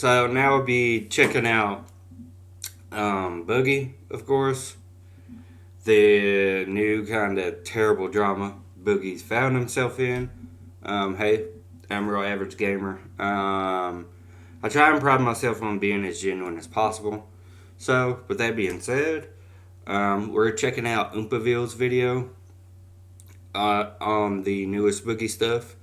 So now we'll be checking out Boogie, of course. The new kind of terrible drama Boogie's found himself in. Hey, I'm a real average gamer. I try and pride myself on being as genuine as possible. So, with that being said, we're checking out Oompaville's video on the newest Boogie stuff.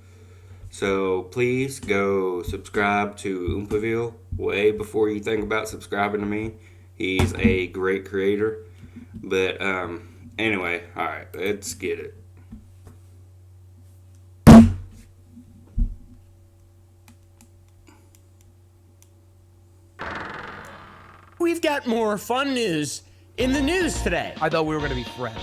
So please go subscribe to Oompaville way before you think about subscribing to me. He's a great creator. But anyway, alright, let's get it. We've got more fun news in the news today. I thought we were going to be friends.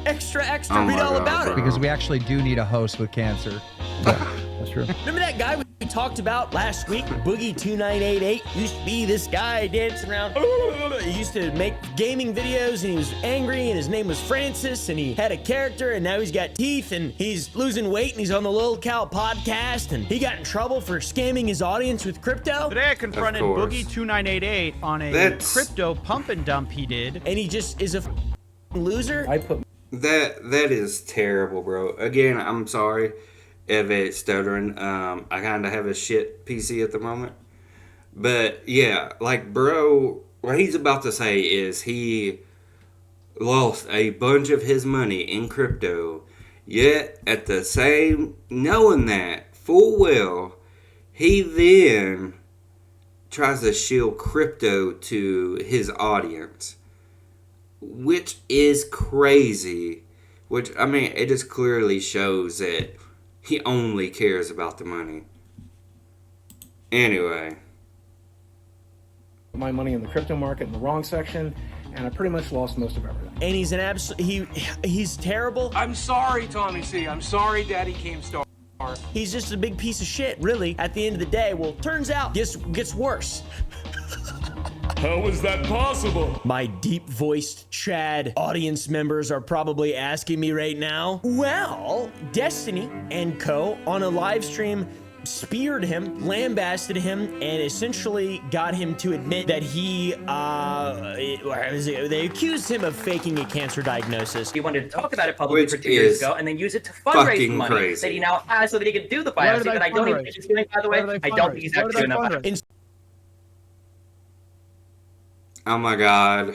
Extra, Oh read my all God, about bro. it. Because we actually do need a host with cancer. Yeah, that's true. Remember that guy we talked about last week? Boogie2988 used to be this guy dancing around. He used to make gaming videos and he was angry and his name was Francis and he had a character and now he's got teeth and he's losing weight and he's on the Lil Cal podcast and he got in trouble for scamming his audience with crypto. Today I confronted Of course. Boogie2988 on a That's- crypto pump and dump he did. And he just is a loser. That is terrible, bro. Again, I'm sorry if it's stuttering. I kind of have a shit PC at the moment. But yeah, like, bro, what he's about to say is he lost a bunch of his money in crypto. Yet, at the same, knowing that full well, he then tries to shield crypto to his audience, which is crazy. Which, I mean, it just clearly shows that he only cares about the money. Anyway. My money in the crypto market in the wrong section, and I pretty much lost most of everything. And he's an he's terrible. I'm sorry, Tommy C. I'm sorry Daddy came star. He's just a big piece of shit, really, at the end of the day. Well, turns out, gets worse. How is that possible? My deep-voiced Chad audience members are probably asking me right now. Well, Destiny and Co. on a live stream speared him, lambasted him, and essentially got him to admit that they accused him of faking a cancer diagnosis. He wanted to talk about it publicly Which for 2 years is ago and then use it to fundraise fucking money crazy. that he now has so that he can do the Where biopsy did that I I don't even fundraise? think he's doing, by the way. Where did I don't think he's Where actually did I doing that. fundraise? Oh my god.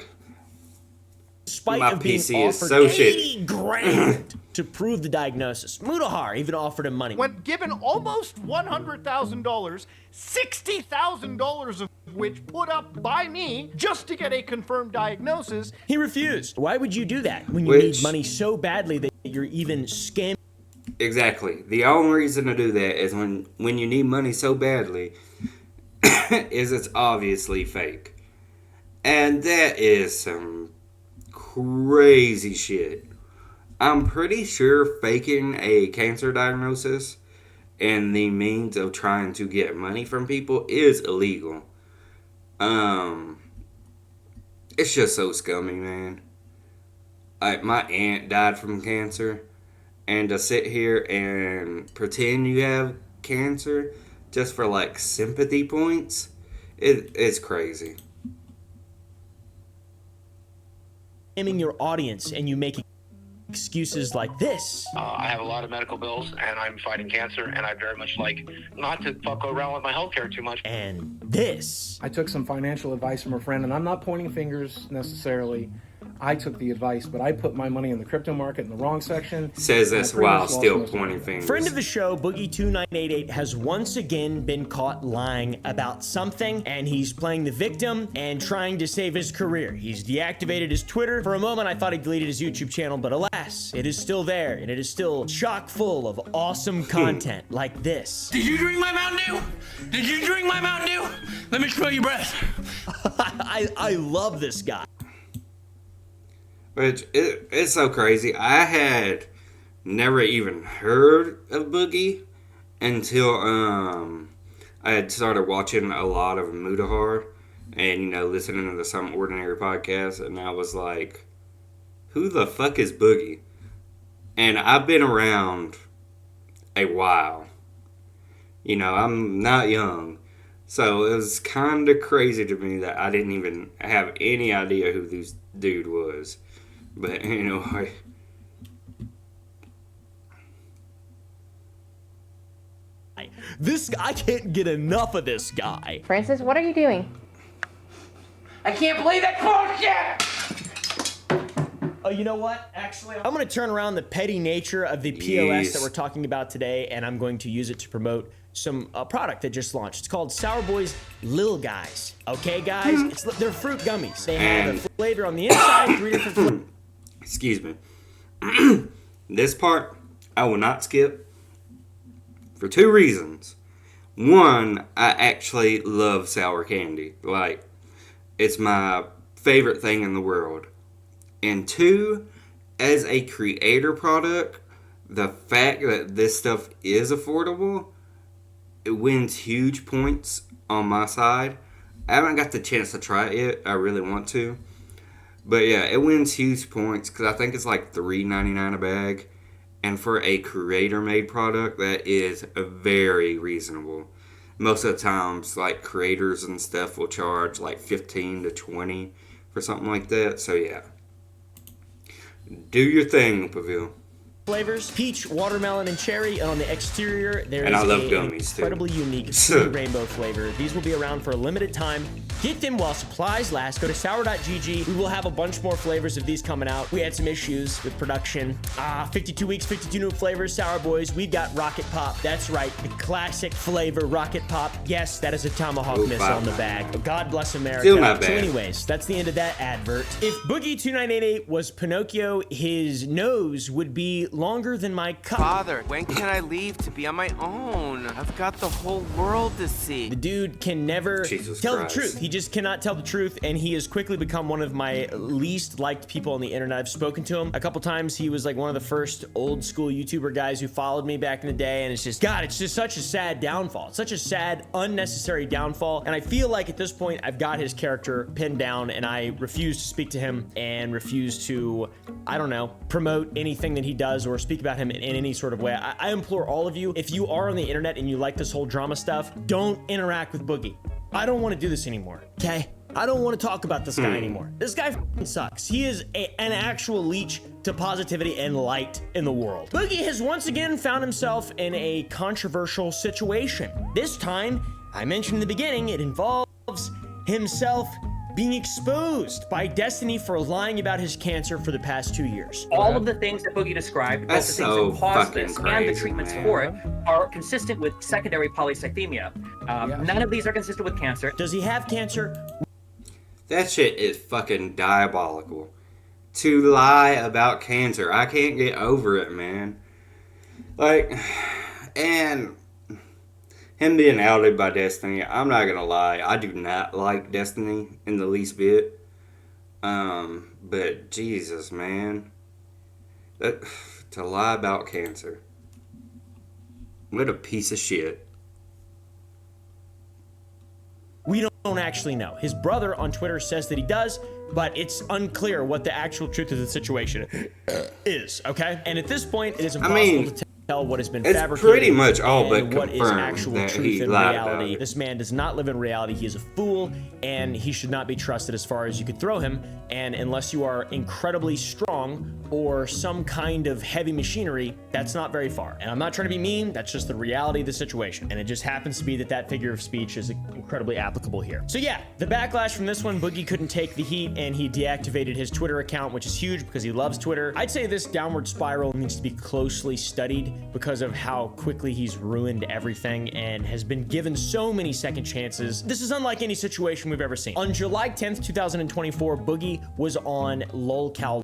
Despite My of being PC is offered so 80 grand to prove the diagnosis. Mudahar even offered him money. When given almost $100,000, $60,000 of which put up by me just to get a confirmed diagnosis. He refused. Why would you do that when you Which- need money so badly that you're even scamming? Exactly. The only reason to do that is when you need money so badly is it's obviously fake. And that is some crazy shit. I'm pretty sure faking a cancer diagnosis and the means of trying to get money from people is illegal. It's just so scummy, man. Like, my aunt died from cancer, and to sit here and pretend you have cancer just for, like, sympathy points, it's crazy. Your audience and you make excuses like this. I have a lot of medical bills, and I'm fighting cancer, and I very much like not to fuck around with my healthcare too much. And this. I took some financial advice from a friend, and I'm not pointing fingers necessarily. I took the advice, but I put my money in the crypto market in the wrong section. Says and I this pretty while much lost still most of pointing everything. fingers. Friend of the show, Boogie2988, has once again been caught lying about something, and he's playing the victim and trying to save his career. He's deactivated his Twitter. For a moment, I thought he deleted his YouTube channel, but alas, it is still there, and it is still chock full of awesome content like this. Did you drink my Mountain Dew? Did you drink my Mountain Dew? Let me smell your breath. I love this guy. Which, it's so crazy. I had never even heard of Boogie until I had started watching a lot of Mudahar and, listening to Some Ordinary podcast, and I was like, who the fuck is Boogie? And I've been around a while. I'm not young. So it was kind of crazy to me that I didn't even have any idea who this dude was. But anyway. I can't get enough of this guy. Francis, what are you doing? I can't believe that bullshit! Oh, you know what? Actually, I'm going to turn around the petty nature of the POS that we're talking about today, and I'm going to use it to promote some product that just launched. It's called Sour Boys Lil Guys. Okay, guys? They're fruit gummies. They have a flavor on the inside, 3 different flavors. Excuse me. This part, I will not skip for 2 reasons. One, I actually love sour candy. Like, it's my favorite thing in the world. And 2, as a creator product, the fact that this stuff is affordable, it wins huge points on my side. I haven't got the chance to try it yet. I really want to. But yeah, it wins huge points because I think it's like $3.99 a bag. And for a creator-made product, that is very reasonable. Most of the times, like, creators and stuff will charge like $15 to $20 for something like that. So yeah. Do your thing, Pavil. Flavors: peach, watermelon, and cherry. And on the exterior, there is an incredibly unique sweet rainbow flavor. These will be around for a limited time. Get them while supplies last. Go to sour.gg. We will have a bunch more flavors of these coming out. We had some issues with production. 52 weeks, 52 new flavors. Sour Boys. We've got Rocket Pop. That's right, the classic flavor Rocket Pop. Yes, that is a tomahawk missile on the bag. God bless America. Still not bad. So anyways, that's the end of that advert. If Boogie 2988 was Pinocchio, his nose would be longer than my cup. Father, when can I leave to be on my own? I've got the whole world to see. The dude can never tell the truth. He just cannot tell the truth, and he has quickly become one of my least liked people on the internet. I've spoken to him a couple times. He was like one of the first old school YouTuber guys who followed me back in the day, and it's just, God, it's just such a sad downfall. It's such a sad, unnecessary downfall, and I feel like at this point, I've got his character pinned down, and I refuse to speak to him and refuse to, I don't know, promote anything that he does or speak about him in any sort of way. I implore all of you, if you are on the internet and you like this whole drama stuff, don't interact with Boogie. I don't want to do this anymore, okay? I don't want to talk about this guy anymore. This guy sucks. He is an actual leech to positivity and light in the world. Boogie has once again found himself in a controversial situation. This time, I mentioned in the beginning, it involves himself being exposed by Destiny for lying about his cancer for the past 2 years. All of the things that Boogie described, both the things that caused this and the treatments for it, are consistent with secondary polycythemia. None of these are consistent with cancer. Does he have cancer? That shit is fucking diabolical. To lie about cancer. I can't get over it, man. Like, and him being outed by Destiny, I'm not gonna lie, I do not like Destiny in the least bit. But Jesus, man. To lie about cancer. What a piece of shit. We don't actually know. His brother on Twitter says that he does, but it's unclear what the actual truth of the situation is, okay? And at this point, it is impossible to tell what has been fabricated. It's pretty much all but what is confirmed actual that truth he in lied reality. about it. This man does not live in reality. He is a fool, and he should not be trusted as far as you could throw him. And unless you are incredibly strong or some kind of heavy machinery, that's not very far. And I'm not trying to be mean. That's just the reality of the situation. And it just happens to be that that figure of speech is incredibly applicable here. So yeah, the backlash from this one, Boogie couldn't take the heat, and he deactivated his Twitter account, which is huge because he loves Twitter. I'd say this downward spiral needs to be closely studied because of how quickly he's ruined everything and has been given so many second chances. This is unlike any situation we've ever seen. On July 10th, 2024, Boogie was on LOLCal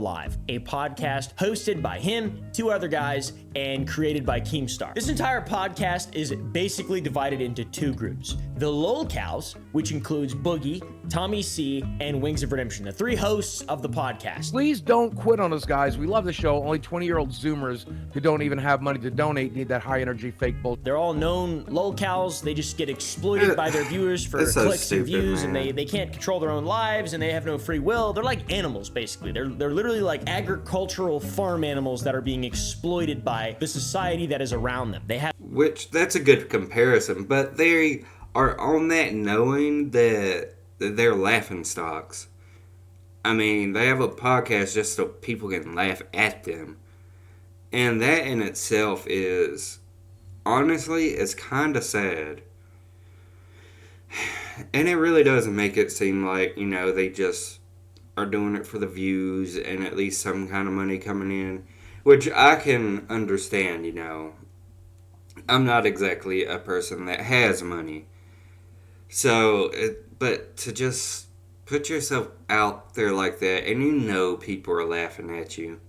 Live, a podcast hosted by him, 2 other guys, and created by Keemstar. This entire podcast is basically divided into 2 groups. The LOLCals, which includes Boogie, Tommy C, and Wings of Redemption, the 3 hosts of the podcast. Please don't quit on us, guys. We love the show. Only 20-year-old Zoomers who don't even have money to donate need that high-energy fake bullshit. They're all known LOLCals. They just get exploited by their viewers for clicks and views, man. And they can't control their own lives, and they have no free will. They're like animals, basically. They're literally like agricultural farm animals that are being exploited by the society that is around them. They have, which that's a good comparison, but they are on that knowing that they're laughing stocks. I mean, they have a podcast just so people can laugh at them. And that in itself is, honestly, it's kind of sad. And it really doesn't make it seem like, you know, they just are doing it for the views and at least some kind of money coming in. Which I can understand, you know. I'm not exactly a person that has money. So, but to just put yourself out there like that and you know people are laughing at you.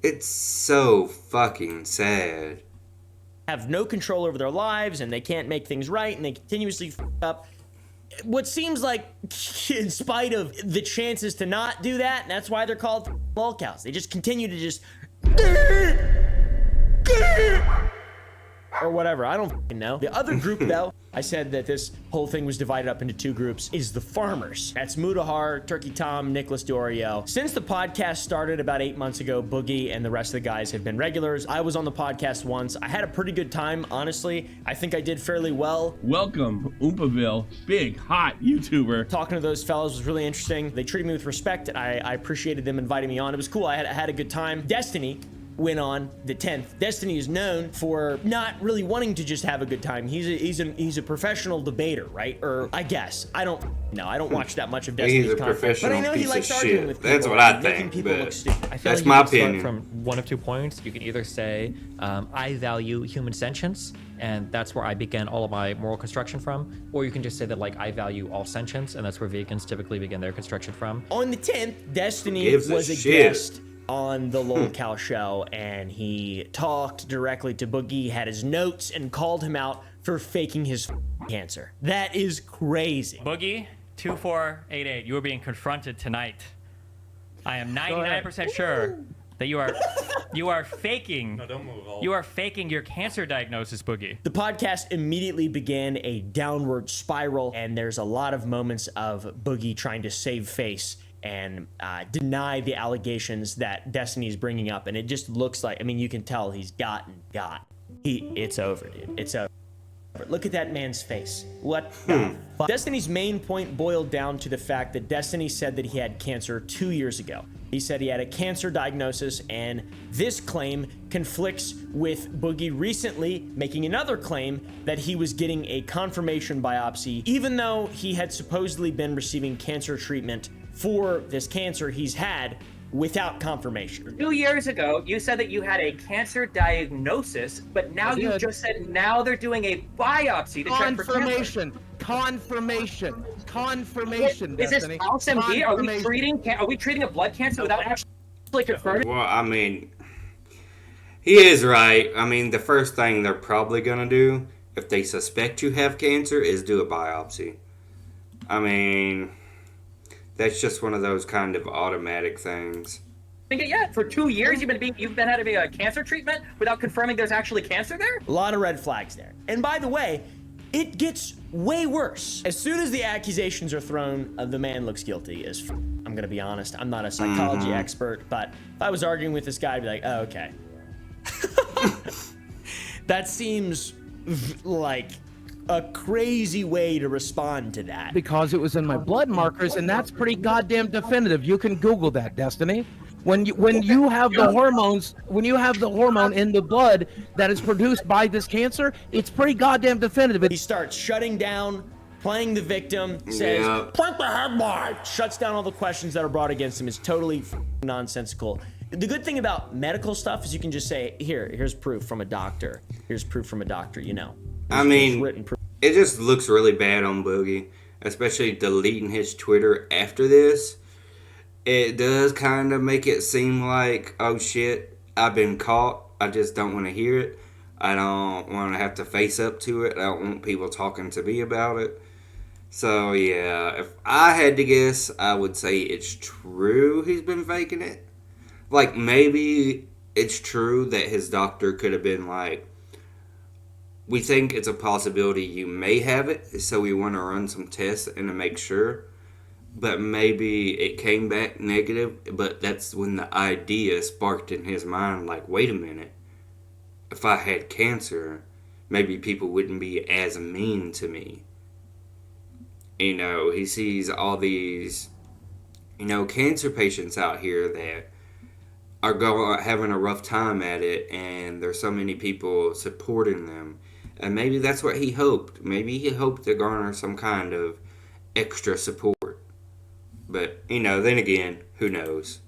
It's so fucking sad. Have no control over their lives and they can't make things right and they continuously f up. What seems like, in spite of the chances to not do that, and that's why they're called lolcows. They just continue to just or whatever. I don't fucking know. The other group, though, I said that this whole thing was divided up into two groups, is the farmers. That's Mudahar, Turkey Tom, Nicholas Dorio. Since the podcast started about 8 months ago, Boogie and the rest of the guys have been regulars. I was on the podcast once. I had a pretty good time, honestly. I think I did fairly well. Welcome, Oompaville, big, hot YouTuber. Talking to those fellows was really interesting. They treated me with respect. I appreciated them inviting me on. It was cool. I had a good time. Destiny went on the 10th. Destiny is known for not really wanting to just have a good time. He's a professional debater, right? Or I guess I don't watch that much of Destiny's content, but I know he likes arguing with people. That's what I think. I feel that's like my you can opinion. start from one of 2 points. You can either say, I value human sentience, and that's where I begin all of my moral construction from, or you can just say that, like, I value all sentience, and that's where vegans typically begin their construction from. On the 10th, Destiny was a guest on the Lol Cow show, and he talked directly to Boogie, had his notes, and called him out for faking his cancer. That is crazy. Boogie 2488, you are being confronted tonight. I am 99% sure that you are faking. No, don't move. You are faking your cancer diagnosis, Boogie. The podcast immediately began a downward spiral, and there's a lot of moments of Boogie trying to save face and deny the allegations that Destiny's bringing up. And it just looks like, I mean, you can tell he's got. It's over, dude. It's over. Look at that man's face. What the fuck? Destiny's main point boiled down to the fact that Destiny said that he had cancer 2 years ago. He said he had a cancer diagnosis, and this claim conflicts with Boogie recently making another claim that he was getting a confirmation biopsy, even though he had supposedly been receiving cancer treatment for this cancer he's had without confirmation. 2 years ago, you said that you had a cancer diagnosis, but now you just said now they're doing a biopsy to check for cancer. Confirmation. Is this House MD? Are we treating a blood cancer without actually confirming? Well, I mean, he is right. I mean, the first thing they're probably gonna do if they suspect you have cancer is do a biopsy. I mean, that's just one of those kind of automatic things. Yeah, for 2 years you've been having a cancer treatment without confirming there's actually cancer there? A lot of red flags there. And by the way, it gets way worse. As soon as the accusations are thrown, the man looks guilty as I'm gonna be honest, I'm not a psychology expert, but if I was arguing with this guy, I'd be like, oh, okay. That seems like a crazy way to respond to that. Because it was in my blood markers, and that's pretty goddamn definitive. You can Google that, Destiny. When you have the hormones, when you have the hormone in the blood that is produced by this cancer, it's pretty goddamn definitive. He starts shutting down, playing the victim, says, "Plant the headline," shuts down all the questions that are brought against him. It's totally nonsensical. The good thing about medical stuff is you can just say, here's proof from a doctor. Here's proof from a doctor, you know. I mean, it just looks really bad on Boogie, especially deleting his Twitter after this. It does kind of make it seem like, oh shit, I've been caught. I just don't want to hear it. I don't want to have to face up to it. I don't want people talking to me about it. So yeah, if I had to guess, I would say it's true he's been faking it. Like, maybe it's true that his doctor could have been like, we think it's a possibility you may have it, so we want to run some tests and to make sure. But maybe it came back negative, but that's when the idea sparked in his mind, like, wait a minute. If I had cancer, maybe people wouldn't be as mean to me. He sees all these, cancer patients out here that are having a rough time at it, and there's so many people supporting them. And maybe that's what he hoped. Maybe he hoped to garner some kind of extra support. But, then again, who knows?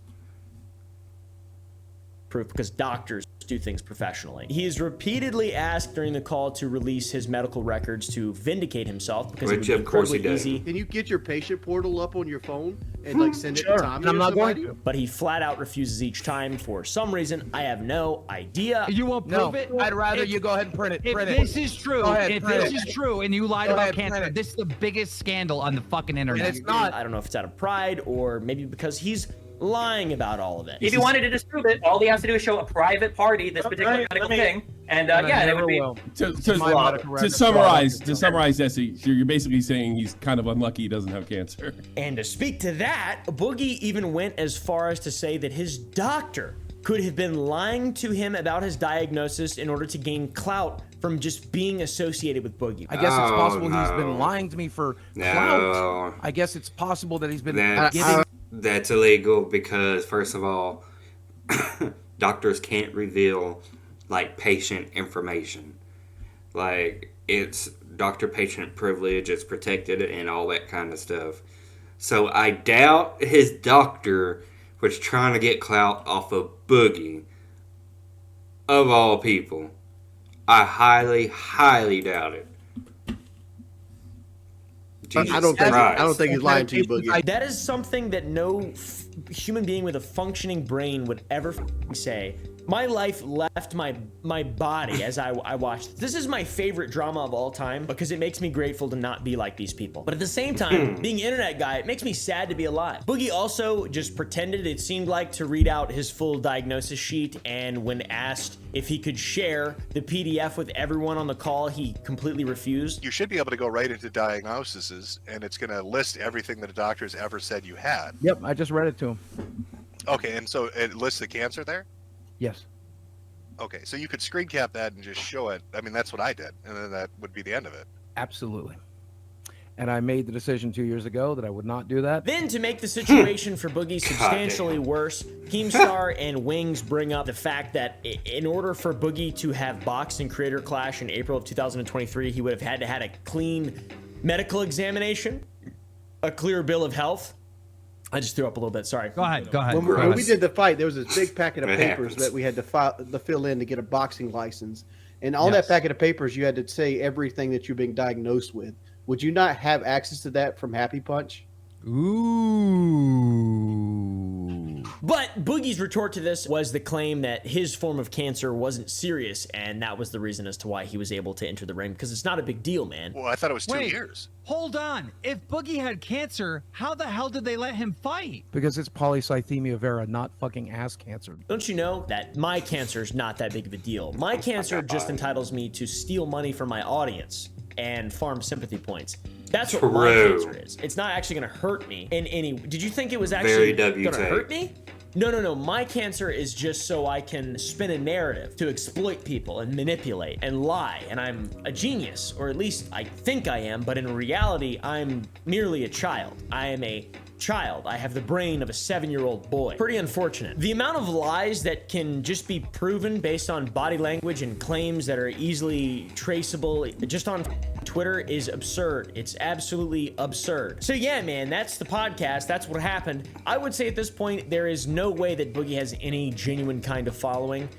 Proof, because doctors do things professionally. He is repeatedly asked during the call to release his medical records to vindicate himself, because it would be incredibly easy. Can you get your patient portal up on your phone and send it to Tommy? I'm not going to. But he flat out refuses each time for some reason. I have no idea. You won't prove it? I'd rather you go ahead and print it. If this is true, and you lied about cancer, this is the biggest scandal on the fucking internet. And it's not. I don't know if it's out of pride or maybe because he's lying about all of it. If he wanted to disprove it, all he has to do is show a private party this particular medical thing, and it would be. To summarize, Jesse, you're basically saying he's kind of unlucky he doesn't have cancer. And to speak to that, Boogie even went as far as to say that his doctor could have been lying to him about his diagnosis in order to gain clout from just being associated with Boogie. I guess it's possible he's been lying to me for clout. I guess it's possible that he's been giving. That's illegal because, first of all, doctors can't reveal, patient information. It's doctor-patient privilege, it's protected, and all that kind of stuff. So I doubt his doctor was trying to get clout off of Boogie, of all people. I highly, highly doubt it. I don't think he's lying to you, Boogie. That is something that no human being with a functioning brain would ever say. My life left my body as I watched. This is my favorite drama of all time because it makes me grateful to not be like these people. But at the same time, being an internet guy, it makes me sad to be alive. Boogie also just pretended, it seemed like, to read out his full diagnosis sheet, and when asked if he could share the PDF with everyone on the call, he completely refused. You should be able to go right into diagnoses, and it's going to list everything that a doctor's ever said you had. Yep, I just read it to him. Okay, and so it lists the cancer there? Yes. Okay, so you could screen cap that and just show it. I mean, that's what I did, and then that would be the end of it. Absolutely. And I made the decision 2 years ago that I would not do that. Then, to make the situation for Boogie substantially worse, Keemstar and Wings bring up the fact that in order for Boogie to have boxed in Creator Clash in April of 2023, he would have had to have a clean medical examination, a clear bill of health. I just threw up a little bit. Sorry. Go ahead. When we did the fight, there was this big packet of papers that we had to fill in to get a boxing license. And on that packet of papers, you had to say everything that you're being diagnosed with. Would you not have access to that from Happy Punch? Ooh. But Boogie's retort to this was the claim that his form of cancer wasn't serious, and that was the reason as to why he was able to enter the ring, because it's not a big deal, man. Well, I thought it was 2 years. Hold on. If Boogie had cancer, how the hell did they let him fight? Because it's polycythemia vera, not fucking ass cancer. Don't you know that my cancer is not that big of a deal? My cancer just entitles me to steal money from my audience and farm sympathy points. That's what my cancer is. It's not actually going to hurt me in any... Did you think it was actually going to hurt me? No. My cancer is just so I can spin a narrative to exploit people and manipulate and lie. And I'm a genius, or at least I think I am, but in reality, I'm merely a child. I am a child. I have the brain of a 7-year-old boy. Pretty unfortunate. The amount of lies that can just be proven based on body language and claims that are easily traceable just on Twitter is absurd. It's absolutely absurd. So yeah, man, that's the podcast. That's what happened. I would say at this point, there is no way that Boogie has any genuine kind of following.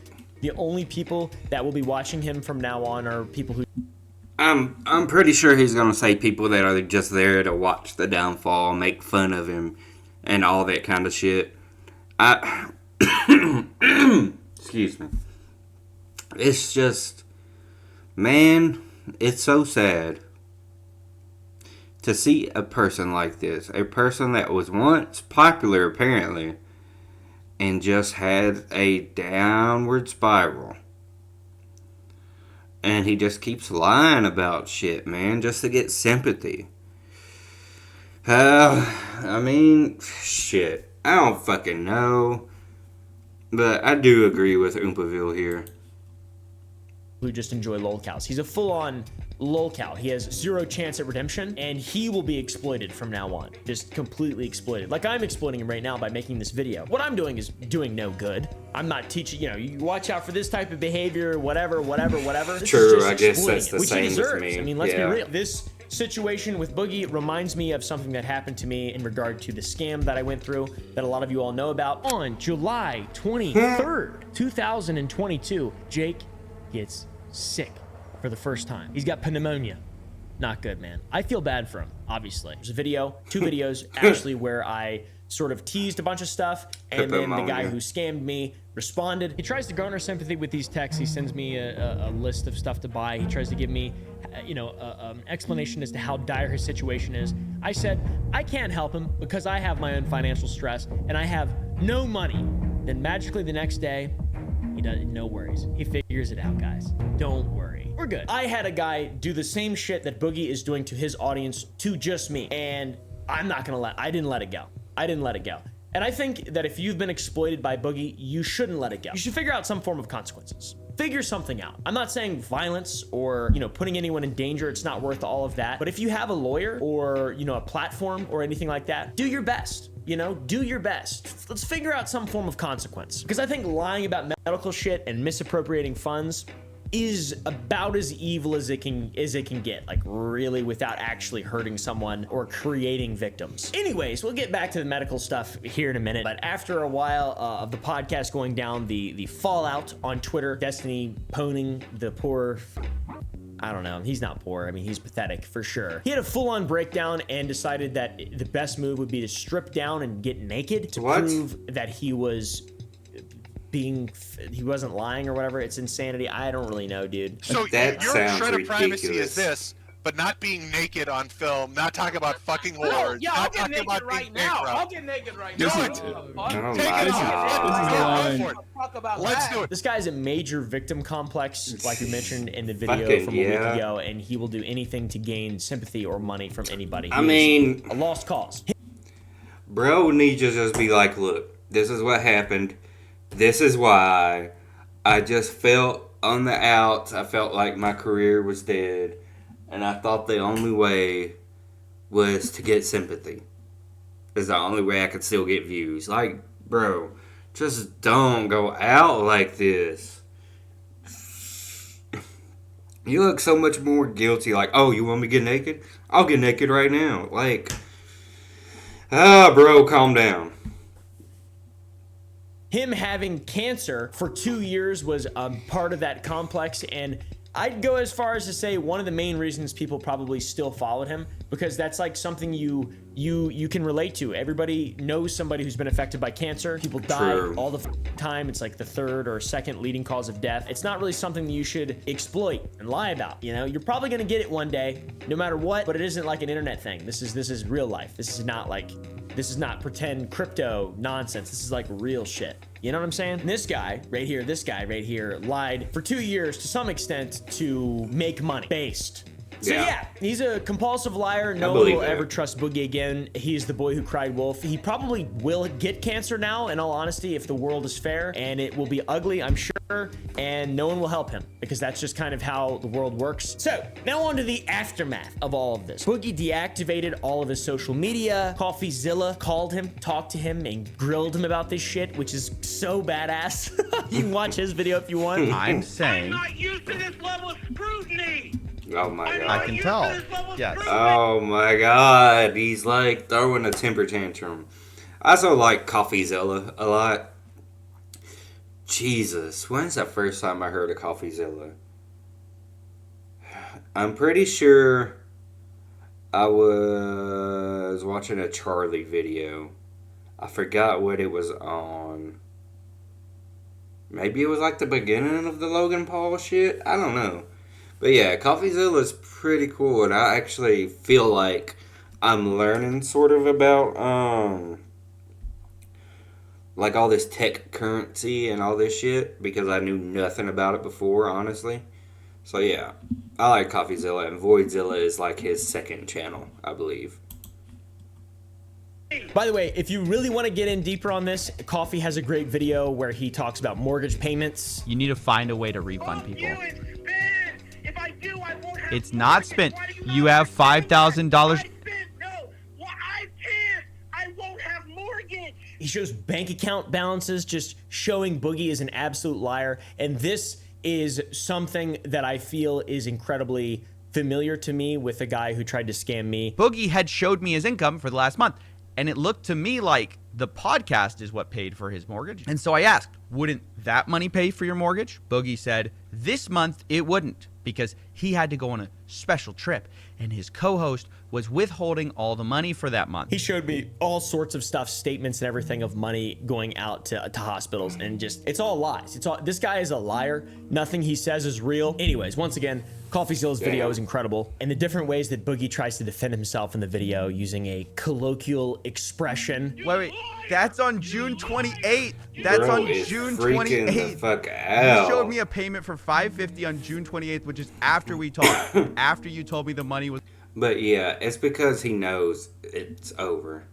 The only people that will be watching him from now on are people who... I'm pretty sure he's gonna say people that are just there to watch the downfall, make fun of him, and all that kind of shit. Excuse me. It's just, man, it's so sad to see a person like this, a person that was once popular apparently, and just had a downward spiral. And he just keeps lying about shit, man, just to get sympathy. I mean, shit. I don't fucking know. But I do agree with Oompaville here. Who just enjoy lolcows. He's a full-on lolcow. He has 0 chance at redemption, and he will be exploited from now on. Just completely exploited. Like I'm exploiting him right now by making this video. What I'm doing is doing no good. I'm not teaching, you know, you watch out for this type of behavior, whatever. This True, is just I guess exploiting that's it, the which he same as deserves. me. I mean, let's be Yeah. real. This situation with Boogie reminds me of something that happened to me in regard to the scam that I went through that a lot of you all know about. On July 23rd, 2022, Jake gets sick for the first time. He's got pneumonia. Not good, man. I feel bad for him, obviously. There's a video, 2 videos, actually, where I sort of teased a bunch of stuff, and then the guy who scammed me responded. He tries to garner sympathy with these texts. He sends me a list of stuff to buy. He tries to give me, you know, an explanation as to how dire his situation is. I said, I can't help him because I have my own financial stress, and I have no money. Then magically the next day, he does, no worries. He figures it out, guys. Don't worry. We're good. I had a guy do the same shit that Boogie is doing to his audience to just me. And I didn't let it go. And I think that if you've been exploited by Boogie, you shouldn't let it go. You should figure out some form of consequences. Figure something out. I'm not saying violence or, you know, putting anyone in danger. It's not worth all of that. But if you have a lawyer or, you know, a platform or anything like that, do your best. You know, do your best. Let's figure out some form of consequence. Because I think lying about medical shit and misappropriating funds is about as evil as it can get, like really, without actually hurting someone or creating victims. Anyways, we'll get back to the medical stuff here in a minute, but after a while of the podcast going down, the fallout on Twitter, Destiny poning the poor, I don't know, he's not poor, I mean, he's pathetic for sure. He had a full-on breakdown and decided that the best move would be to strip down and get naked to prove that he wasn't lying or whatever. It's insanity. I don't really know, dude. So That your sounds shred of privacy ridiculous. is this, but not being naked on film, not talking about fucking whores, Yeah, I'll not get talking naked about right being now. bankrupt. I'll get naked right Do now. it. Oh my Take it off. God. Talk about Let's that. do it. This guy's a major victim complex, like we mentioned in the video Fucking from a week yeah. ago, and he will do anything to gain sympathy or money from anybody. I He mean, is a lost cause. bro needs to just be like, look, this is what happened. This is why I just felt on the outs. I felt like my career was dead. And I thought the only way was to get sympathy. Is the only way I could still get views. Like, bro, just don't go out like this. You look so much more guilty. Like, oh, you want me to get naked? I'll get naked right now. Like, bro, calm down. Him having cancer for 2 years was part of that complex, and I'd go as far as to say one of the main reasons people probably still followed him, because that's like something you can relate to. Everybody knows somebody who's been affected by cancer. People die True. all the time. It's like the 3rd or 2nd leading cause of death. It's not really something that you should exploit and lie about. You know, you're probably gonna get it one day, no matter what. But it isn't like an internet thing. This is real life. This is not pretend crypto nonsense. This is like real shit. You know what I'm saying? And this guy right here lied for 2 years to some extent to make money. Based. So yeah, he's a compulsive liar. No one will ever trust Boogie again. He's the boy who cried wolf. He probably will get cancer now, in all honesty, if the world is fair, and it will be ugly, I'm sure, and no one will help him, because that's just kind of how the world works. So, now on to the aftermath of all of this. Boogie deactivated all of his social media. CoffeeZilla called him, talked to him, and grilled him about this shit, which is so badass. You can watch his video if you want. I'm saying... I'm not used to this level of scrutiny. Oh my god. I can tell. Yes. Oh my god. He's like throwing a temper tantrum. I also like CoffeeZilla a lot. Jesus. When's the first time I heard of CoffeeZilla? I'm pretty sure I was watching a Charlie video. I forgot what it was on. Maybe it was like the beginning of the Logan Paul shit? I don't know. But yeah, CoffeeZilla is pretty cool, and I actually feel like I'm learning sort of about like all this tech currency and all this shit, because I knew nothing about it before, honestly. So yeah, I like CoffeeZilla, and Voidzilla is like his second channel, I believe. By the way, if you really want to get in deeper on this, Coffee has a great video where he talks about mortgage payments. You need to find a way to refund people. If I do, I won't It's not spent. You have $5,000. He shows bank account balances, just showing Boogie is an absolute liar. And this is something that I feel is incredibly familiar to me with a guy who tried to scam me. Boogie had showed me his income for the last month, and it looked to me like the podcast is what paid for his mortgage. And so I asked, wouldn't that money pay for your mortgage? Boogie said, this month it wouldn't, because he had to go on a special trip, and his co-host was withholding all the money for that month. He showed me all sorts of stuff, statements and everything of money going out to hospitals, and just, it's all lies. It's all, this guy is a liar. Nothing he says is real. Anyways, once again, CoffeeZilla's video is incredible, and the different ways that Boogie tries to defend himself in the video using a colloquial expression. Wait, that's on June 28th. That's Bro on is June freaking 28th. the fuck out. You showed me a payment for $550 on June 28th, which is after we talked, after you told me the money was. But yeah, it's because he knows it's over.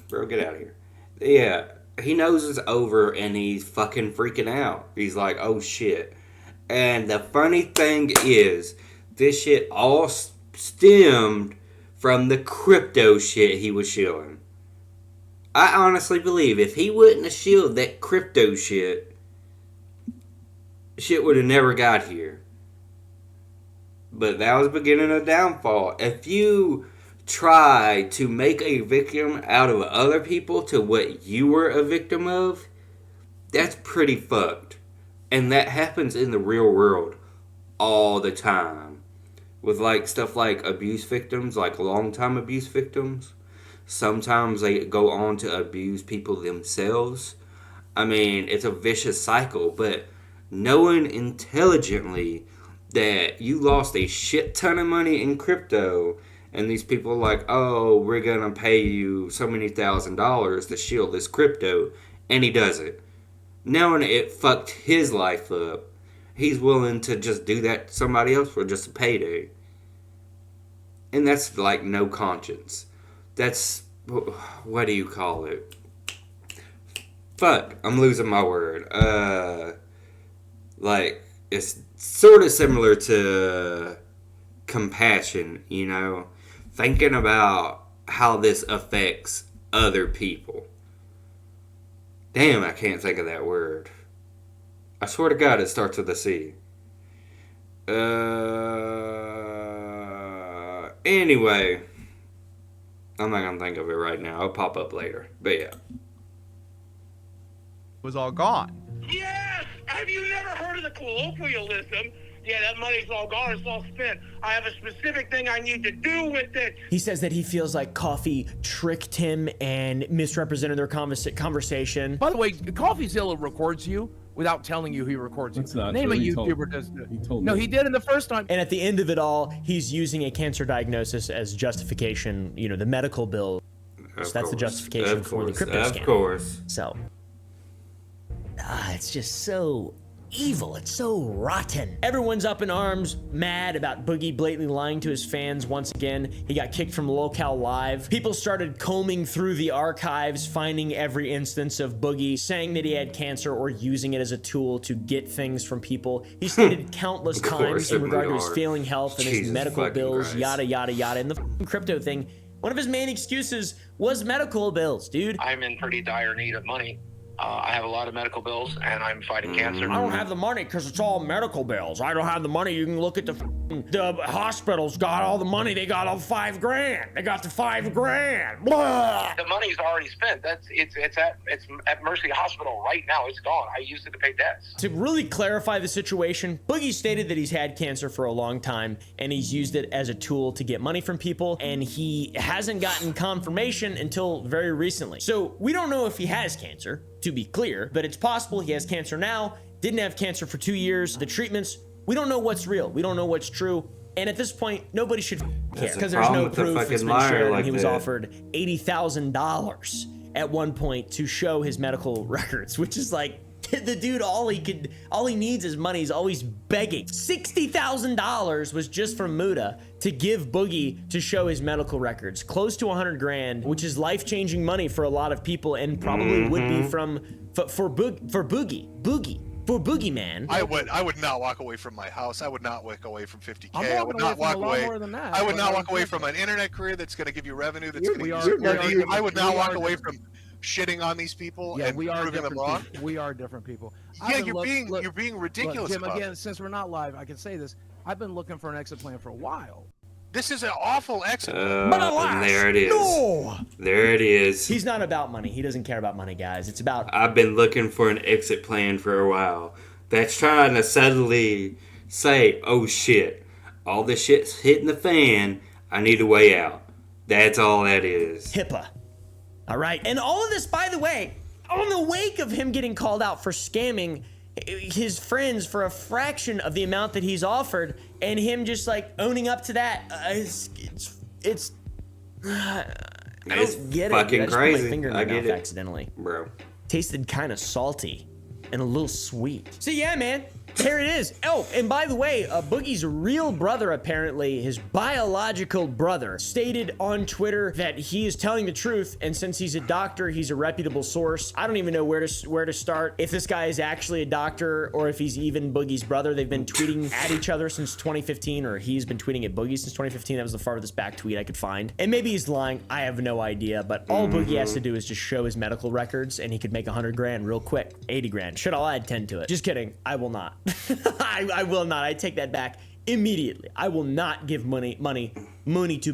Bro, get out of here. Yeah, he knows it's over and he's fucking freaking out. He's like, oh shit. And the funny thing is, this shit all stemmed from the crypto shit he was shilling. I honestly believe if he wouldn't have shilled that crypto shit would have never got here. But that was the beginning of downfall. If you try to make a victim out of other people to what you were a victim of, that's pretty fucked. And that happens in the real world all the time. With like stuff like abuse victims, like long-time abuse victims. Sometimes they go on to abuse people themselves. I mean, it's a vicious cycle, but knowing intelligently that you lost a shit ton of money in crypto, and these people are like, oh, we're gonna pay you so many $1,000s to shield this crypto, and he does it. Knowing it fucked his life up, he's willing to just do that to somebody else for just a payday. And that's like no conscience. That's, what do you call it? Fuck, I'm losing my word. Like, it's sort of similar to compassion, you know? Thinking about how this affects other people. Damn, I can't think of that word. I swear to God, it starts with a C. Anyway, I'm not gonna think of it right now. It'll pop up later. But yeah. Was all gone. Yes! Have you never heard of the colloquialism? Yeah, that money's all gone. It's all spent. I have a specific thing I need to do with it. He says that he feels like Coffee tricked him and misrepresented their conversation. By the way, CoffeeZilla records you without telling you he records you. That's not Name true. a He YouTuber does that. He told No, me. he did in the first time. And at the end of it all, he's using a cancer diagnosis as justification, you know, the medical bill. So that's the justification for the crypto scam. Of course. So, it's just so evil. It's so rotten. Everyone's up in arms, mad about Boogie blatantly lying to his fans once again. He got kicked from Locale Live. People started combing through the archives, finding every instance of Boogie saying that he had cancer or using it as a tool to get things from people. He stated countless times in regard to his failing health and his medical bills, yada, yada, yada. And the crypto thing, one of his main excuses was medical bills, dude. I'm in pretty dire need of money. I have a lot of medical bills, and I'm fighting cancer. I don't have the money because it's all medical bills. I don't have the money. You can look at the hospitals got all the money. They got all $5 grand. They got the $5 grand. Blah. The money's already spent. It's at Mercy Hospital right now. It's gone. I used it to pay debts. To really clarify the situation, Boogie stated that he's had cancer for a long time and he's used it as a tool to get money from people, and he hasn't gotten confirmation until very recently. So we don't know if he has cancer, to be clear, but it's possible he has cancer now, didn't have cancer for 2 years. The treatments, we don't know what's real. We don't know what's true. And at this point, nobody should care because there's no proof it's been shared. And he was offered $80,000 at one point to show his medical records, which is like, the dude, all he needs is money. He's always begging. $60,000 was just from Muda to give Boogie to show his medical records. Close to 100 grand, which is life-changing money for a lot of people, and probably would be for Boogie. Boogie. For Boogeyman, I would not walk away from my house. I would not walk away from 50K. I'm I would not walk from a lot away. more than that, I would but not I walk away get from that. an internet career that's going to give you revenue. That's going to We give are- you we are security. I would not we walk are away different. from shitting on these people Yeah, and we are proving them different wrong. people. We are different people. Yeah, you're being ridiculous. Look, Jim, about again, it. since we're not live, I can say this. I've been looking for an exit plan for a while. This is an awful exit. but alas, and there it is. no! There it is. He's not about money. He doesn't care about money, guys. It's about I've been looking for an exit plan for a while. That's trying to subtly say, oh shit, all this shit's hitting the fan. I need a way out. That's all that is. HIPAA. All right. And all of this, by the way, on the wake of him getting called out for scamming his friends for a fraction of the amount that he's offered, and him just like owning up to that, it's I don't get it. Fucking I just crazy. Put my finger in my I get mouth it. accidentally. Bro. Tasted kind of salty and a little sweet. So yeah, man. Here it is. Oh, and by the way, Boogie's real brother, apparently, his biological brother, stated on Twitter that he is telling the truth, and since he's a doctor, he's a reputable source. I don't even know where to start. If this guy is actually a doctor, or if he's even Boogie's brother. They've been tweeting at each other since 2015, or he's been tweeting at Boogie since 2015. That was the farthest back tweet I could find. And maybe he's lying. I have no idea, but all Boogie has to do is just show his medical records, and he could make 100 grand real quick. 80 grand. Should I'll add 10 to it. Just kidding. I will not. I will not. I take that back immediately. I will not give money to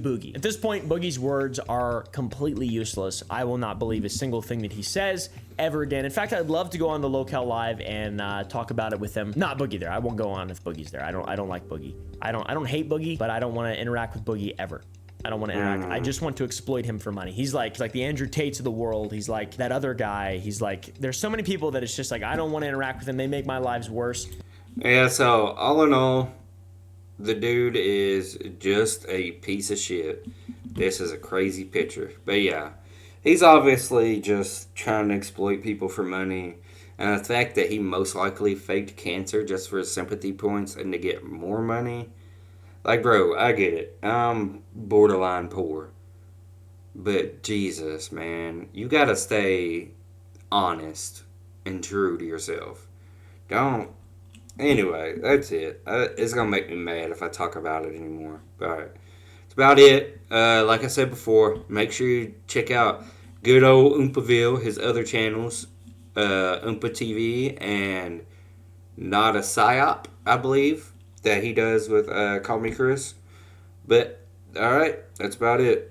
Boogie. At this point, Boogie's words are completely useless. I will not believe a single thing that he says ever again. In fact, I'd love to go on the Locale Live and talk about it with him. Not Boogie there. I won't go on if Boogie's there. I don't like Boogie. I don't hate Boogie, but I don't want to interact with Boogie ever. I don't want to interact. I just want to exploit him for money. He's like the Andrew Tates of the world. He's like that other guy. He's like, there's so many people that it's just like, I don't want to interact with them. They make my lives worse. Yeah, so all in all, the dude is just a piece of shit. This is a crazy picture. But yeah, he's obviously just trying to exploit people for money. And the fact that he most likely faked cancer just for his sympathy points and to get more money. Like, bro, I get it. I'm borderline poor. But Jesus, man, you gotta stay honest and true to yourself. Don't. Anyway, that's it. It's gonna make me mad if I talk about it anymore. But alright. That's about it. Like I said before, make sure you check out good old Oompaville, his other channels, Oompa TV and Not a Psyop, I believe, that he does with Call Me Chris. But, alright, that's about it.